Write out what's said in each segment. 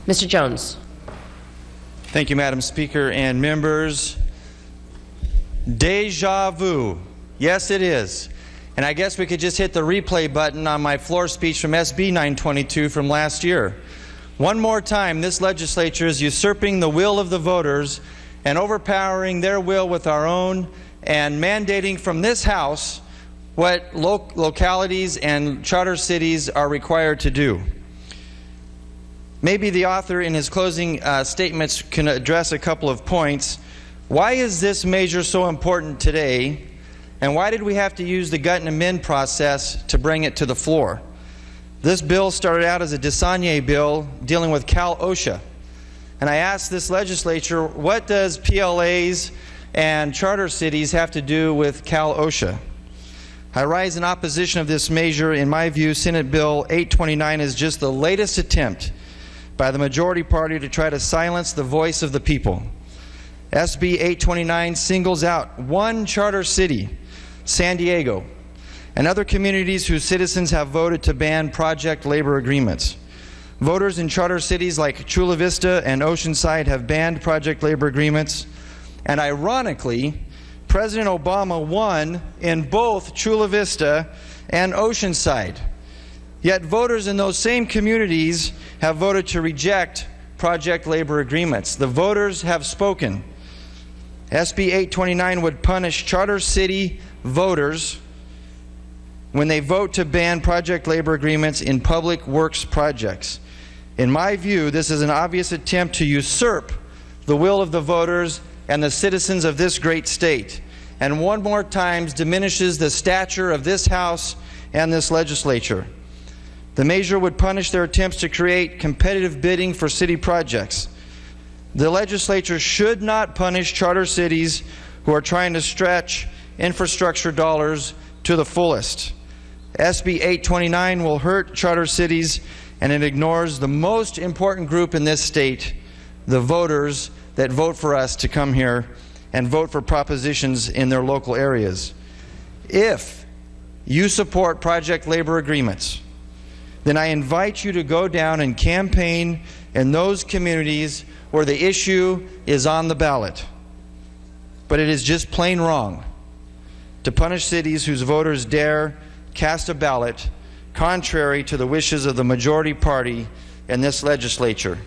Mr. Jones. Thank you, Madam Speaker and members. Deja vu. Yes, it is. And I guess we could just hit the replay button on my floor speech from SB 922 from last year. One more time, this legislature is usurping the will of the voters and overpowering their will with our own and mandating from this House what localities and charter cities are required to do. Maybe the author in his closing statements can address a couple of points. Why is this measure so important today? And why did we have to use the gut and amend process to bring it to the floor? This bill started out as a Desagne bill dealing with Cal OSHA. And I asked this legislature, what does PLAs and charter cities have to do with Cal OSHA? I rise in opposition of this measure. In my view, Senate Bill 829 is just the latest attempt by the majority party to try to silence the voice of the people. SB 829 singles out one charter city, San Diego, and other communities whose citizens have voted to ban project labor agreements. Voters in charter cities like Chula Vista and Oceanside have banned project labor agreements, and ironically, President Obama won in both Chula Vista and Oceanside. Yet voters in those same communities have voted to reject project labor agreements. The voters have spoken. SB 829 would punish charter city voters when they vote to ban project labor agreements in public works projects. In my view, this is an obvious attempt to usurp the will of the voters and the citizens of this great state, and one more time diminishes the stature of this House and this legislature. The measure would punish their attempts to create competitive bidding for city projects. The legislature should not punish charter cities who are trying to stretch infrastructure dollars to the fullest. SB 829 will hurt charter cities, and it ignores the most important group in this state, the voters that vote for us to come here and vote for propositions in their local areas. If you support project labor agreements, then I invite you to go down and campaign in those communities where the issue is on the ballot. But it is just plain wrong to punish cities whose voters dare cast a ballot contrary to the wishes of the majority party in this legislature.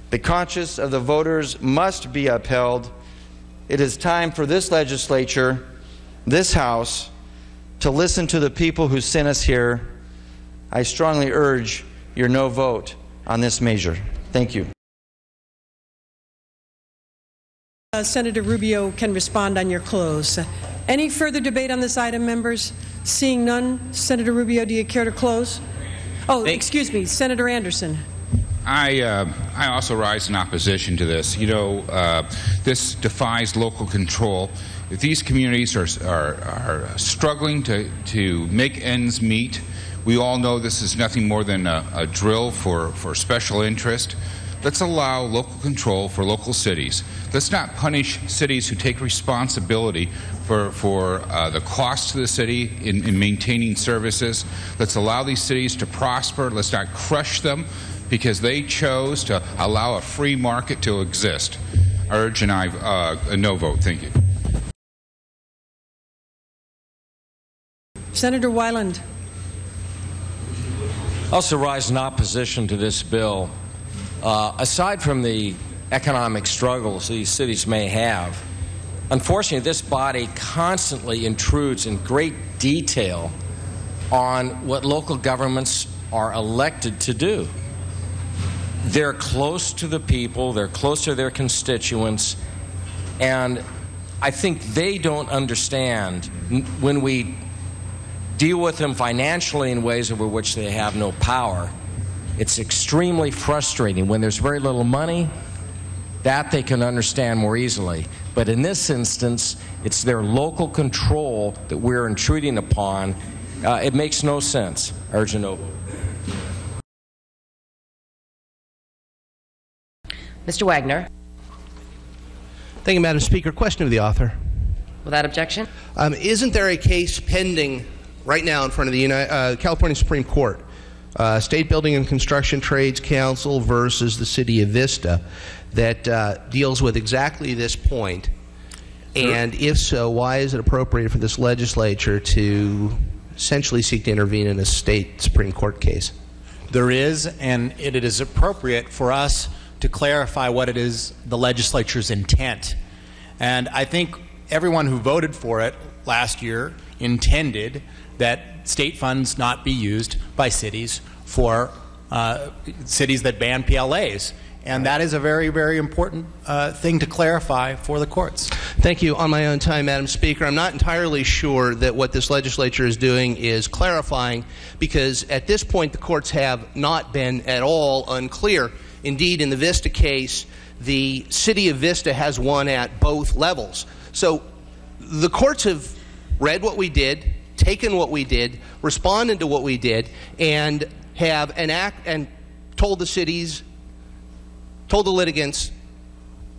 The conscience of the voters must be upheld. It is time for this legislature, this House, to listen to the people who sent us here. I strongly urge your no vote on this measure. Thank you. Senator Rubio can respond on your close. Any further debate on this item, members? Seeing none, Senator Rubio, do you care to close? Oh, excuse me, Senator Anderson. I also rise in opposition to this. You know, this defies local control. If these communities are struggling to make ends meet, we all know this is nothing more than a drill for special interest. Let's allow local control for local cities. Let's not punish cities who take responsibility for the cost to the city in maintaining services. Let's allow these cities to prosper. Let's not crush them because they chose to allow a free market to exist. I urge a no vote. Thank you. Senator Weiland. I also rise in opposition to this bill. Aside from the economic struggles these cities may have, unfortunately, this body constantly intrudes in great detail on what local governments are elected to do. They're close to the people, they're close to their constituents, and I think they don't understand when we deal with them financially in ways over which they have no power. It's extremely frustrating when there's very little money. That they can understand more easily. But in this instance, it's their local control that we're intruding upon. It makes no sense. I urge a no vote. Mr. Wagner. Thank you, Madam Speaker. Question of the author. Without objection. Isn't there a case pending right now in front of the California Supreme Court State Building and Construction Trades Council versus the City of Vista that deals with exactly this point? And if so, why is it appropriate for this legislature to essentially seek to intervene in a state Supreme Court case? There is, and it is appropriate for us to clarify what it is the legislature's intent. And I think everyone who voted for it last year intended that state funds not be used by cities for cities that ban PLAs. And that is a very, very important thing to clarify for the courts. Thank you. On my own time, Madam Speaker, I'm not entirely sure that what this legislature is doing is clarifying, because at this point the courts have not been at all unclear. Indeed, in the Vista case, the City of Vista has won at both levels. So the courts have read what we did, taken what we did, responded to what we did, and have told the cities, told the litigants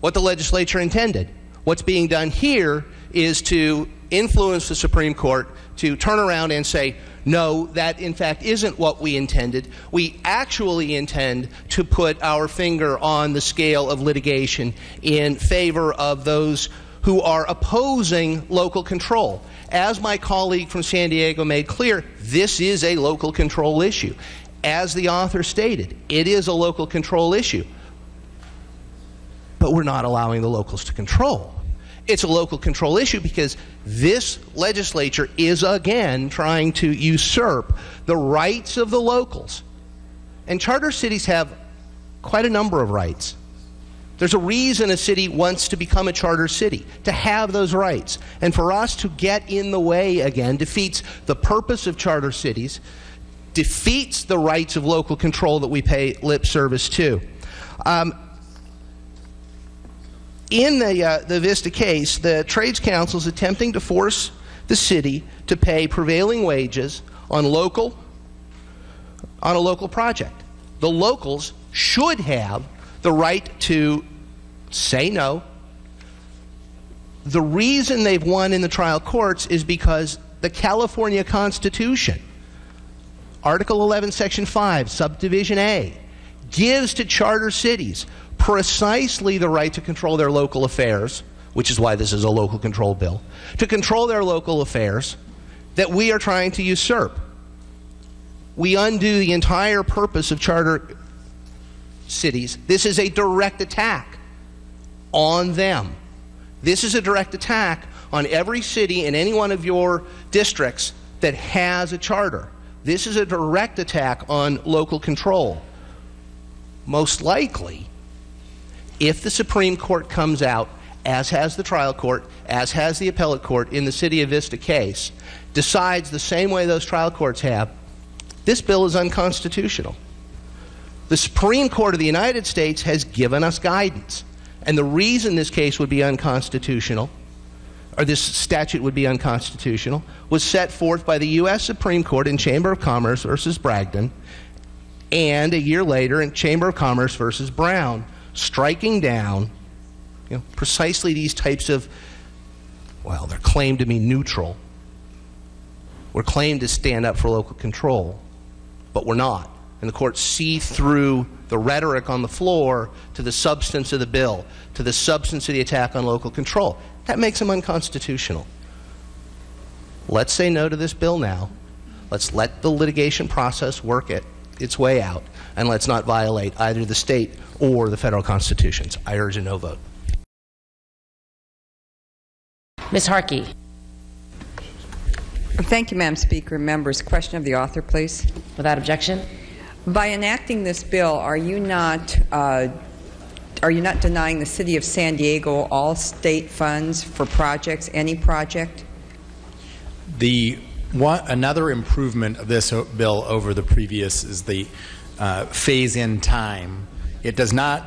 what the legislature intended. What's being done here is to influence the Supreme Court to turn around and say, no, that in fact isn't what we intended. We actually intend to put our finger on the scale of litigation in favor of those who are opposing local control. As my colleague from San Diego made clear, this is a local control issue. As the author stated, it is a local control issue. But we're not allowing the locals to control. It's a local control issue because this legislature is again trying to usurp the rights of the locals. And charter cities have quite a number of rights. There's a reason a city wants to become a charter city, to have those rights. And for us to get in the way again defeats the purpose of charter cities, defeats the rights of local control that we pay lip service to. In the Vista case, the Trades Council is attempting to force the city to pay prevailing wages on a local project. The locals should have the right to say no. The reason they've won in the trial courts is because the California Constitution, Article 11, Section 5, Subdivision A, gives to charter cities precisely the right to control their local affairs, which is why this is a local control bill, to control their local affairs that we are trying to usurp. We undo the entire purpose of charter cities. This is a direct attack on them. This is a direct attack on every city in any one of your districts that has a charter. This is a direct attack on local control. Most likely, if the Supreme Court comes out, as has the trial court, as has the appellate court in the City of Vista case, decides the same way those trial courts have, this bill is unconstitutional. The Supreme Court of the United States has given us guidance. And the reason this case would be unconstitutional, or this statute would be unconstitutional, was set forth by the U.S. Supreme Court in Chamber of Commerce versus Bragdon, and a year later in Chamber of Commerce versus Brown, striking down precisely these types of, well, they're claimed to be neutral. We're claimed to stand up for local control, but we're not. And the courts see through the rhetoric on the floor to the substance of the bill, to the substance of the attack on local control. That makes them unconstitutional. Let's say no to this bill now. Let's let the litigation process work its way out, and let's not violate either the state or the federal constitutions. I urge a no vote. Ms. Harkey. Thank you, Madam Speaker. Members, question of the author, please. Without objection. By enacting this bill, are you not denying the City of San Diego all state funds for projects, any project? Another improvement of this bill over the previous is the phase-in time. It does not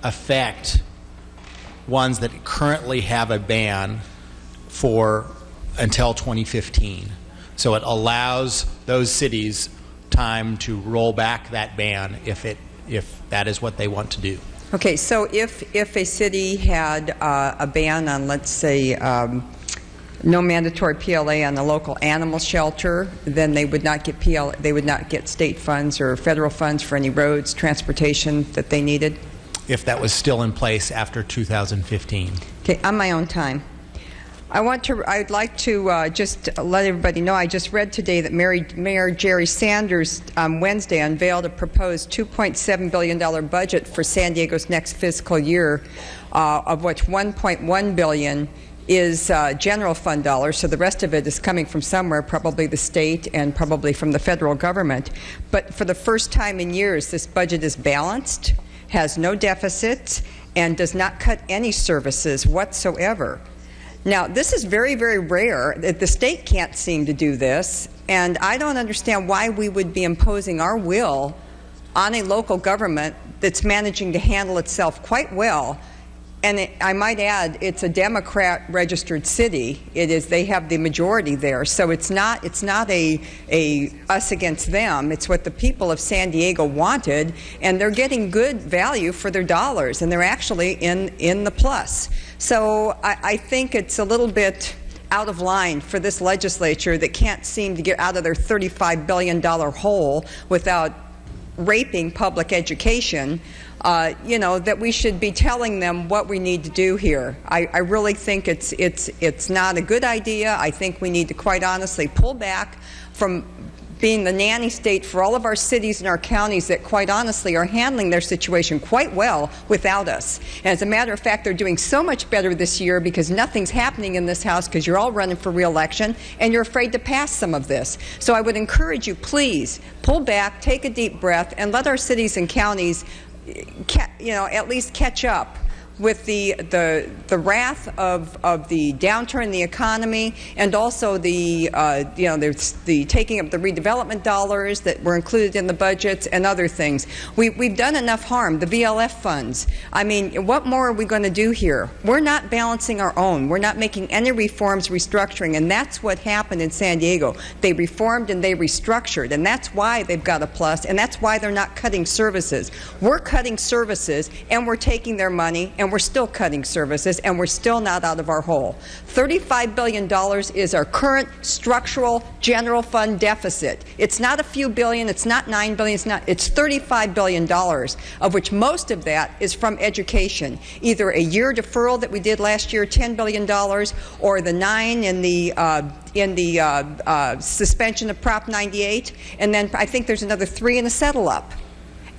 affect ones that currently have a ban for until 2015. So it allows those cities time to roll back that ban if that is what they want to do. Okay, so if a city had a ban on, let's say, no mandatory PLA on the local animal shelter, then they would not get they would not get state funds or federal funds for any roads, transportation that they needed? If that was still in place after 2015. Okay, on my own time. I'd like to just let everybody know, I just read today that Mayor Jerry Sanders on Wednesday unveiled a proposed $2.7 billion budget for San Diego's next fiscal year, of which $1.1 billion is general fund dollars, so the rest of it is coming from somewhere, probably the state and probably from the federal government. But for the first time in years, this budget is balanced, has no deficits, and does not cut any services whatsoever. Now, this is very, very rare. The state can't seem to do this, and I don't understand why we would be imposing our will on a local government that's managing to handle itself quite well. And I might add, it's a Democrat-registered city. They have the majority there, so it's not a us against them. It's what the people of San Diego wanted, and they're getting good value for their dollars, and they're actually in the plus. So I think it's a little bit out of line for this legislature that can't seem to get out of their $35 billion hole without raping public education. That we should be telling them what we need to do here. I really think it's not a good idea. I think we need to quite honestly pull back from being the nanny state for all of our cities and our counties that quite honestly are handling their situation quite well without us. And as a matter of fact, they're doing so much better this year because nothing's happening in this House because you're all running for re-election and you're afraid to pass some of this. So I would encourage you, please, pull back, take a deep breath, and let our cities and counties at least catch up with the wrath of the downturn in the economy, and also there's the taking up the redevelopment dollars that were included in the budgets and other things. We've done enough harm. The VLF funds. I mean, what more are we going to do here? We're not balancing our own. We're not making any reforms, restructuring, and that's what happened in San Diego. They reformed and they restructured, and that's why they've got a plus, and that's why they're not cutting services. We're cutting services, and we're taking their money, and we're still cutting services, and we're still not out of our hole. $35 billion is our current structural general fund deficit. It's not a few billion, it's not $9 billion, it's $35 billion, of which most of that is from education. Either a year deferral that we did last year, $10 billion, or the $9 in the suspension of Prop 98, and then I think there's another $3 in the settle-up.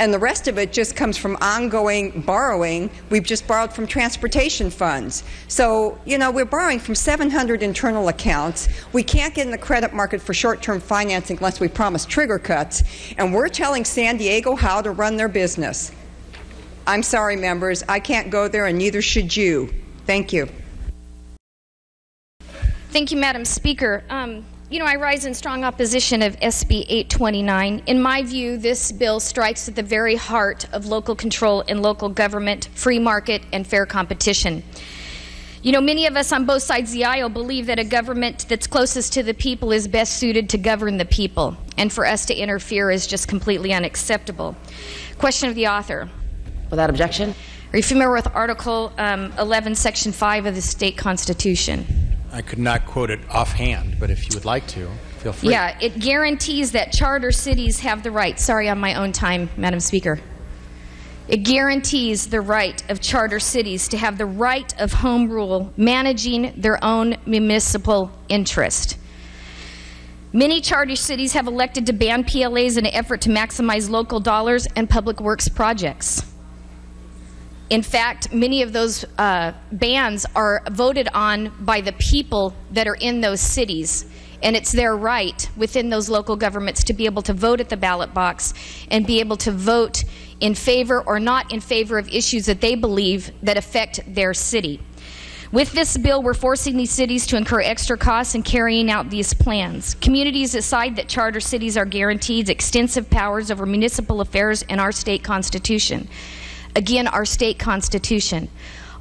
And the rest of it just comes from ongoing borrowing. We've just borrowed from transportation funds. So, we're borrowing from 700 internal accounts. We can't get in the credit market for short-term financing unless we promise trigger cuts. And we're telling San Diego how to run their business. I'm sorry, members. I can't go there, and neither should you. Thank you. Thank you, Madam Speaker. I rise in strong opposition of SB 829. In my view, this bill strikes at the very heart of local control and local government, free market, and fair competition. Many of us on both sides of the aisle believe that a government that's closest to the people is best suited to govern the people, and for us to interfere is just completely unacceptable. Question of the author. Without objection. Are you familiar with Article 11, Section 5 of the state constitution? I could not quote it offhand, but if you would like to, feel free. Yeah, it guarantees that charter cities have the right. Sorry, on my own time, Madam Speaker. It guarantees the right of charter cities to have the right of home rule, managing their own municipal interest. Many charter cities have elected to ban PLAs in an effort to maximize local dollars and public works projects. In fact, many of those bans are voted on by the people that are in those cities, and it's their right within those local governments to be able to vote at the ballot box and be able to vote in favor or not in favor of issues that they believe that affect their city. With this bill, we're forcing these cities to incur extra costs in carrying out these plans. Communities decide that charter cities are guaranteed extensive powers over municipal affairs in our state constitution. Again, our state constitution.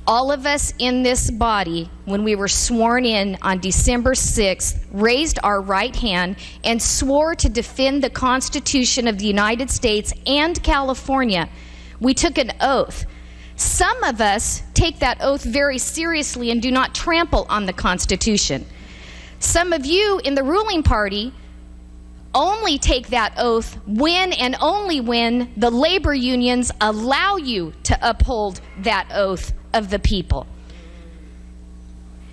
All of us in this body, when we were sworn in on December 6th, raised our right hand and swore to defend the Constitution of the United States and California. We took an oath. Some of us take that oath very seriously and do not trample on the Constitution. Some of you in the ruling party only take that oath when and only when the labor unions allow you to uphold that oath of the people.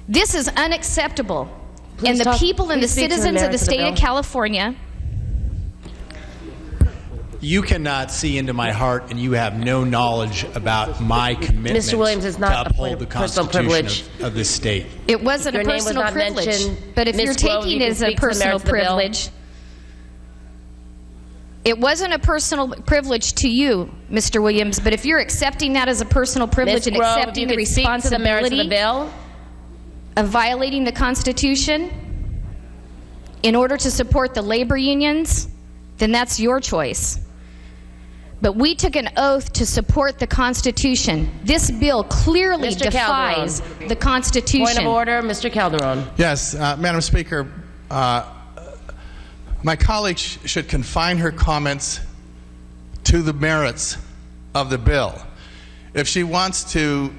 This is unacceptable. And the people and the citizens of the state of California. You cannot see into my heart, and you have no knowledge about my commitment Mr. Williams is not to uphold the Constitution of this state. It wasn't a personal privilege, but if you're taking it as a personal privilege, it wasn't a personal privilege to you, Mr. Williams, but if you're accepting that as a personal privilege and accepting the responsibility of violating the Constitution in order to support the labor unions, then that's your choice. But we took an oath to support the Constitution. This bill clearly defies the Constitution. Point of order, Mr. Calderon. Yes, Madam Speaker, my colleague should confine her comments to the merits of the bill. If she wants to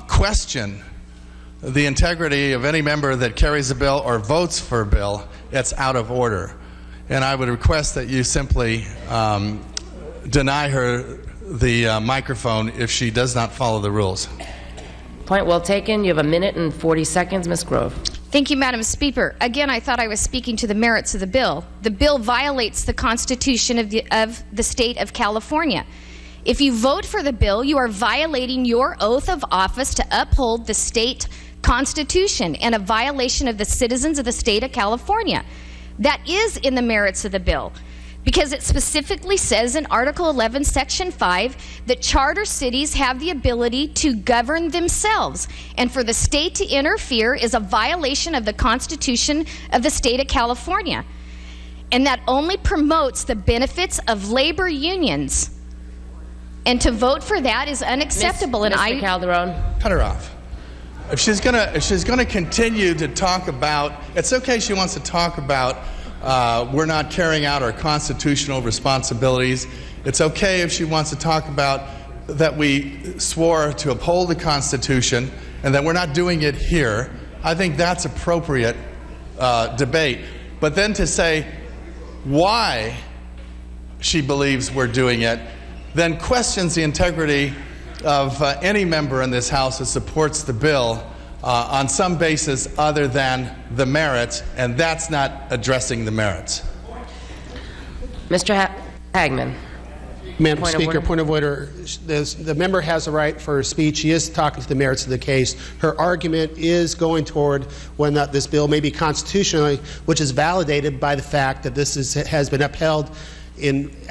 question the integrity of any member that carries a bill or votes for a bill, it's out of order. And I would request that you simply deny her the microphone if she does not follow the rules. Point well taken. You have 1 minute and 40 seconds, Ms. Grove. Thank you, Madam Speaker. Again, I thought I was speaking to the merits of the bill. The bill violates the Constitution of the state of California. If you vote for the bill, you are violating your oath of office to uphold the state Constitution and a violation of the citizens of the state of California. That is in the merits of the bill, because it specifically says in Article 11, Section 5, that charter cities have the ability to govern themselves, and for the state to interfere is a violation of the Constitution of the state of California. And that only promotes the benefits of labor unions. And to vote for that is unacceptable. Mr. Calderon. Cut her off. If she's gonna continue to talk about, it's okay she wants to talk about we're not carrying out our constitutional responsibilities. It's okay if she wants to talk about that we swore to uphold the Constitution and that we're not doing it here. I think that's appropriate debate. But then to say why she believes we're doing it, then questions the integrity of any member in this House that supports the bill on some basis other than the merits, and that's not addressing the merits. Mr. Hagman. Madam Speaker, point of order. The member has a right for speech. She is talking to the merits of the case. Her argument is going toward whether or not this bill may be constitutional, which is validated by the fact that this has been upheld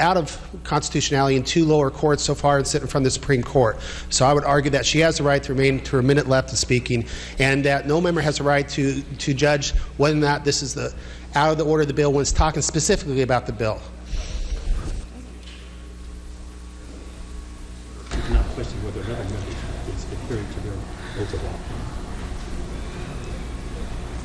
out of constitutionality in 2 lower courts so far and sitting from the Supreme Court. So I would argue that she has the right to remain to her minute left of speaking, and that no member has a right to judge whether or not this is out of the order of the bill when it's talking specifically about the bill. Not question whether another member is adhering to their oath of office.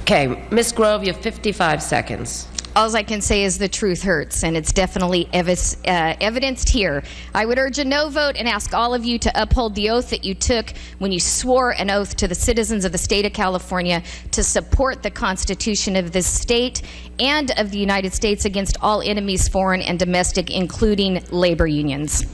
Okay, Ms. Grove, you have 55 seconds. All I can say is the truth hurts, and it's definitely evidenced here. I would urge a no vote and ask all of you to uphold the oath that you took when you swore an oath to the citizens of the state of California to support the Constitution of this state and of the United States against all enemies, foreign and domestic, including labor unions.